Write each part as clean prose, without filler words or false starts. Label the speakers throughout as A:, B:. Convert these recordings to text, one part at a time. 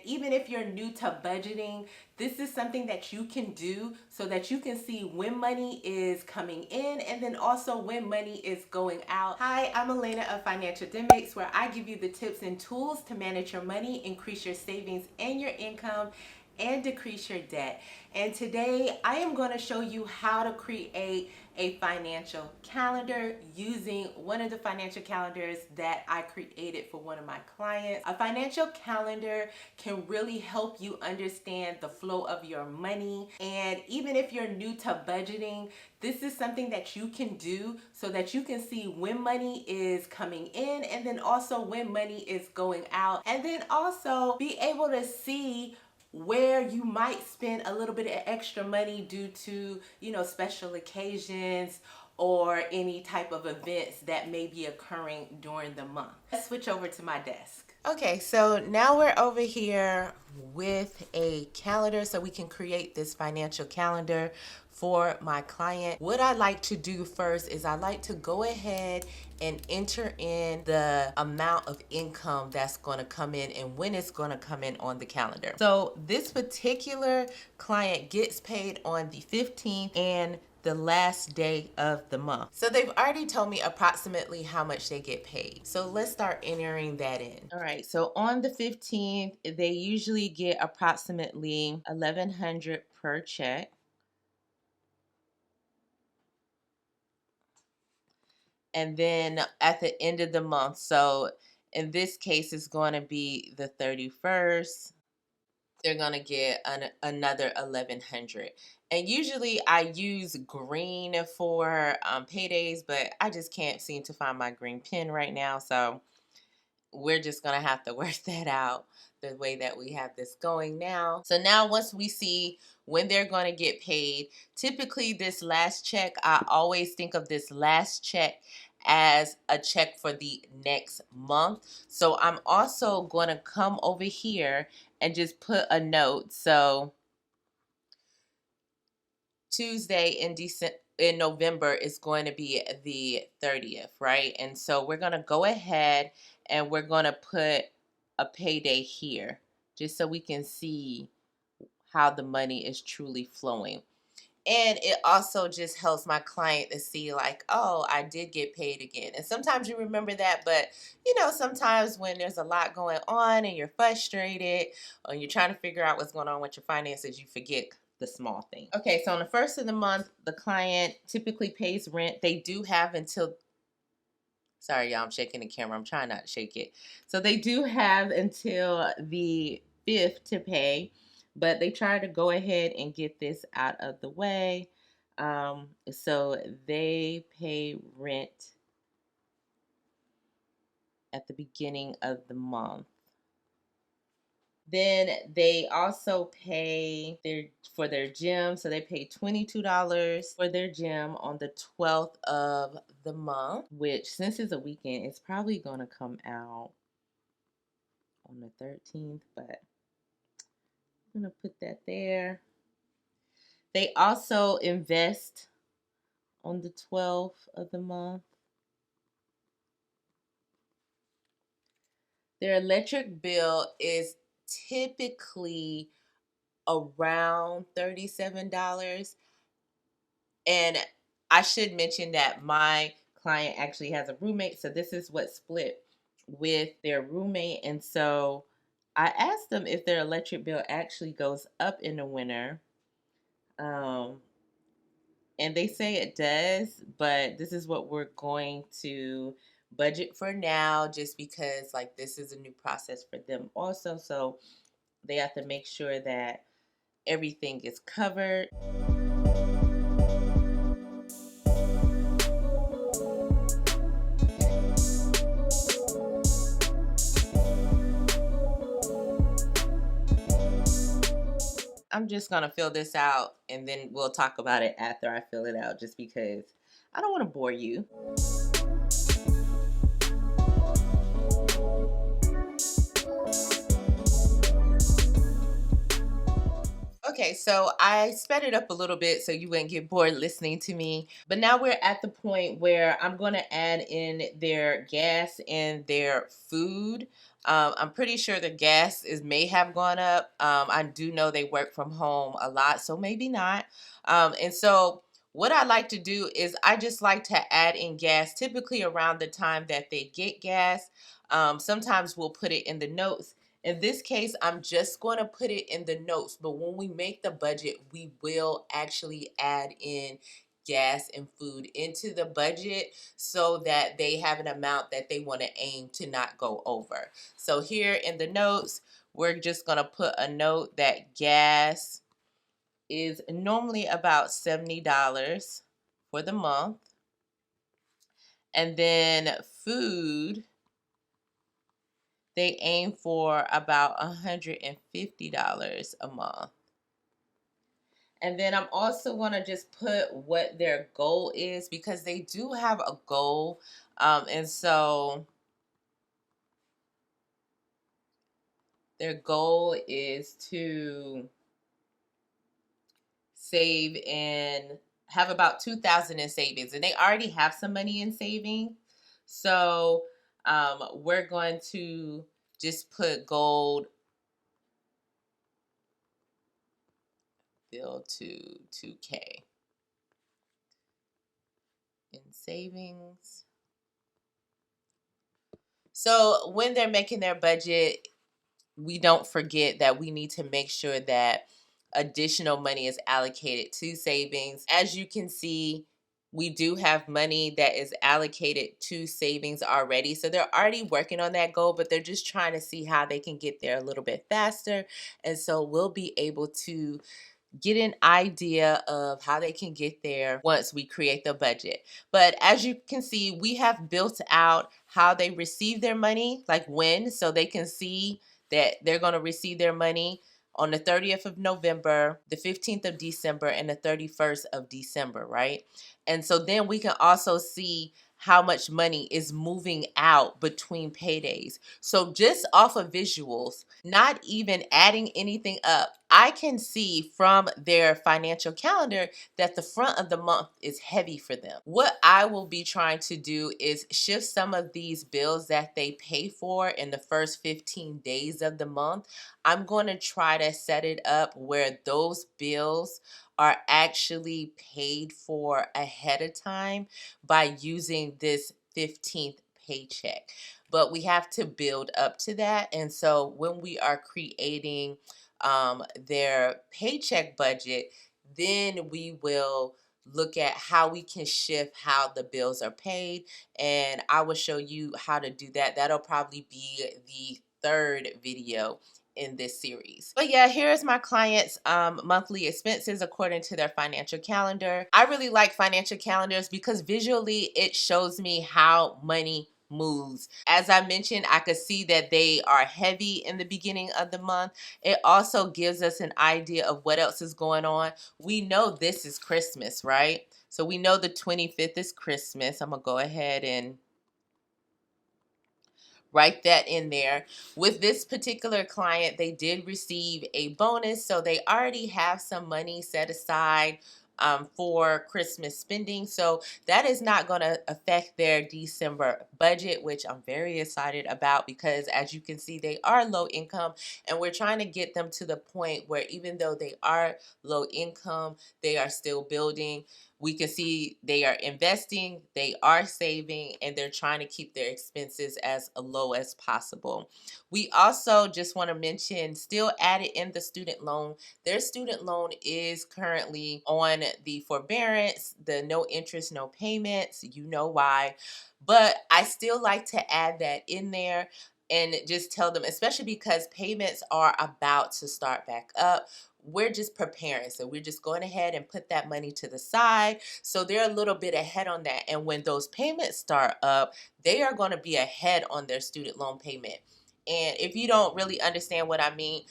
A: even if you're new to budgeting, this is something that you can do so that you can see when money is coming in and then also when money is going out. Hi, I'm Elena of Financial Demics, where I give you the tips and tools to manage your money, increase your savings and your income, and decrease your debt. And today I am going to show you how to create a financial calendar using one of the financial calendars that I created for one of my clients. A financial calendar can really help you understand the flow of your money. And even if you're new to budgeting, this is something that you can do so that you can see when money is coming in and then also when money is going out. And then also be able to see where you might spend a little bit of extra money due to, special occasions or any type of events that may be occurring during the month. Let's switch over to my desk. Okay, so now we're over here with a calendar so we can create this financial calendar for my client. What I like to do first is I like to go ahead and enter in the amount of income that's going to come in and when it's going to come in on the calendar. So this particular client gets paid on the 15th and the last day of the month. So they've already told me approximately how much they get paid. So let's start entering that in. All right, so on the 15th, they usually get approximately $1,100 per check. And then at the end of the month, so in this case, it's going to be the 31st, they're going to get another $1,100. And usually I use green for paydays, but I just can't seem to find my green pen right now. So we're just going to have to work that out the way that we have this going now. So now once we see when they're going to get paid, typically this last check, I always think of this last check as a check for the next month. So I'm also going to come over here and just put a note. So Tuesday in November is going to be the 30th, right? And so we're going to go ahead and we're going to put a payday here just so we can see how the money is truly flowing. And it also just helps my client to see like, oh, I did get paid again. And sometimes you remember that, but sometimes when there's a lot going on and you're frustrated or you're trying to figure out what's going on with your finances, you forget the small thing. Okay, so on the first of the month, the client typically pays rent. They do have until, sorry y'all, I'm shaking the camera. I'm trying not to shake it. So they do have until the 5th to pay, but they try to go ahead and get this out of the way. So they pay rent at the beginning of the month. Then they also pay for their gym. So they pay $22 for their gym on the 12th of the month, which since it's a weekend, it's probably going to come out on the 13th, but I'm going to put that there. They also invest on the 12th of the month. Their electric bill is typically around $37. And I should mention that my client actually has a roommate, so this is what split with their roommate. And so I asked them if their electric bill actually goes up in the winter. And they say it does, but this is what we're going to budget for now, just because like this is a new process for them also. So they have to make sure that everything is covered. I'm just going to fill this out and then we'll talk about it after I fill it out, just because I don't want to bore you. Okay, so I sped it up a little bit so you wouldn't get bored listening to me. But now we're at the point where I'm going to add in their gas and their food. I'm pretty sure the gas may have gone up. I do know they work from home a lot, so maybe not. And so what I like to do is I just like to add in gas typically around the time that they get gas. Sometimes we'll put it in the notes. In this case, I'm just going to put it in the notes, but when we make the budget, we will actually add in gas and food into the budget so that they have an amount that they want to aim to not go over. So here in the notes, we're just going to put a note that gas is normally about $70 for the month. And then food, they aim for about $150 a month. And then I'm also going to just put what their goal is because they do have a goal. And so their goal is to save and have about $2,000 in savings. And they already have some money in savings. So we're going to just put gold bill to 2K in savings. So when they're making their budget, we don't forget that we need to make sure that additional money is allocated to savings. As you can see, we do have money that is allocated to savings already. So they're already working on that goal, but they're just trying to see how they can get there a little bit faster. And so we'll be able to get an idea of how they can get there once we create the budget. But as you can see, we have built out how they receive their money, like when, so they can see that they're going to receive their money on the 30th of November, the 15th of December, and the 31st of December, right? And so then we can also see how much money is moving out between paydays. So just off of visuals, not even adding anything up, I can see from their financial calendar that the front of the month is heavy for them. What I will be trying to do is shift some of these bills that they pay for in the first 15 days of the month. I'm going to try to set it up where those bills are actually paid for ahead of time by using this 15th paycheck. But we have to build up to that. And so when we are creating their paycheck budget, then we will look at how we can shift how the bills are paid. And I will show you how to do that. That'll probably be the third video in this series. But yeah, here's my clients' monthly expenses according to their financial calendar. I really like financial calendars because visually it shows me how money moves. As I mentioned, I could see that they are heavy in the beginning of the month. It also gives us an idea of what else is going on. We know this is Christmas, right? So we know the 25th is Christmas. I'm gonna go ahead and write that in there. With this particular client, they did receive a bonus, so they already have some money set aside for Christmas spending. So that is not going to affect their December budget, which I'm very excited about because as you can see, they are low income and we're trying to get them to the point where even though they are low income, they are still building. We can see they are investing, they are saving, and they're trying to keep their expenses as low as possible. We also just want to mention, still added in the student loan. Their student loan is currently on the forbearance, the no interest, no payments. You know why. But I still like to add that in there and just tell them, especially because payments are about to start back up, we're just preparing. So we're just going ahead and put that money to the side. So they're a little bit ahead on that. And when those payments start up, they are going to be ahead on their student loan payment. And if you don't really understand what I mean,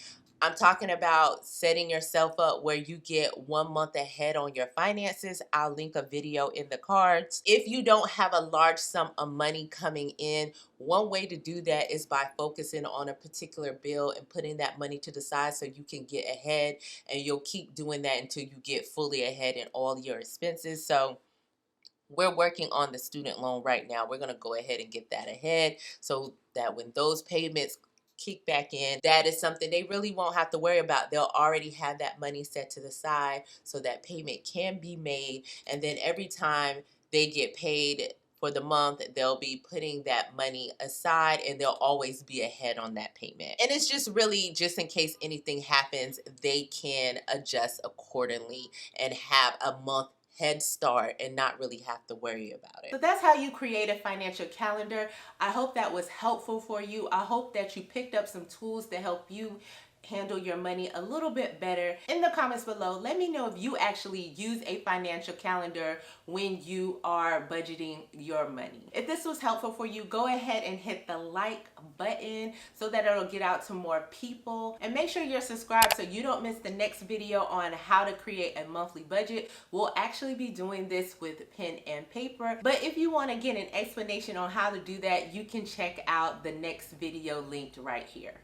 A: I'm talking about setting yourself up where you get 1 month ahead on your finances. I'll link a video in the cards. If you don't have a large sum of money coming in, one way to do that is by focusing on a particular bill and putting that money to the side so you can get ahead, and you'll keep doing that until you get fully ahead in all your expenses. So we're working on the student loan right now. We're going to go ahead and get that ahead so that when those payments kick back in, that is something they really won't have to worry about. They'll already have that money set to the side so that payment can be made. And then every time they get paid for the month, they'll be putting that money aside and they'll always be ahead on that payment. And it's just really just in case anything happens, they can adjust accordingly and have a month head start and not really have to worry about it. So that's how you create a financial calendar. I hope that was helpful for you. I hope that you picked up some tools to help you handle your money a little bit better. In the comments below, let me know if you actually use a financial calendar when you are budgeting your money. If this was helpful for you, go ahead and hit the like button so that it'll get out to more people. And make sure you're subscribed so you don't miss the next video on how to create a monthly budget. We'll actually be doing this with pen and paper. But if you want to get an explanation on how to do that, you can check out the next video linked right here.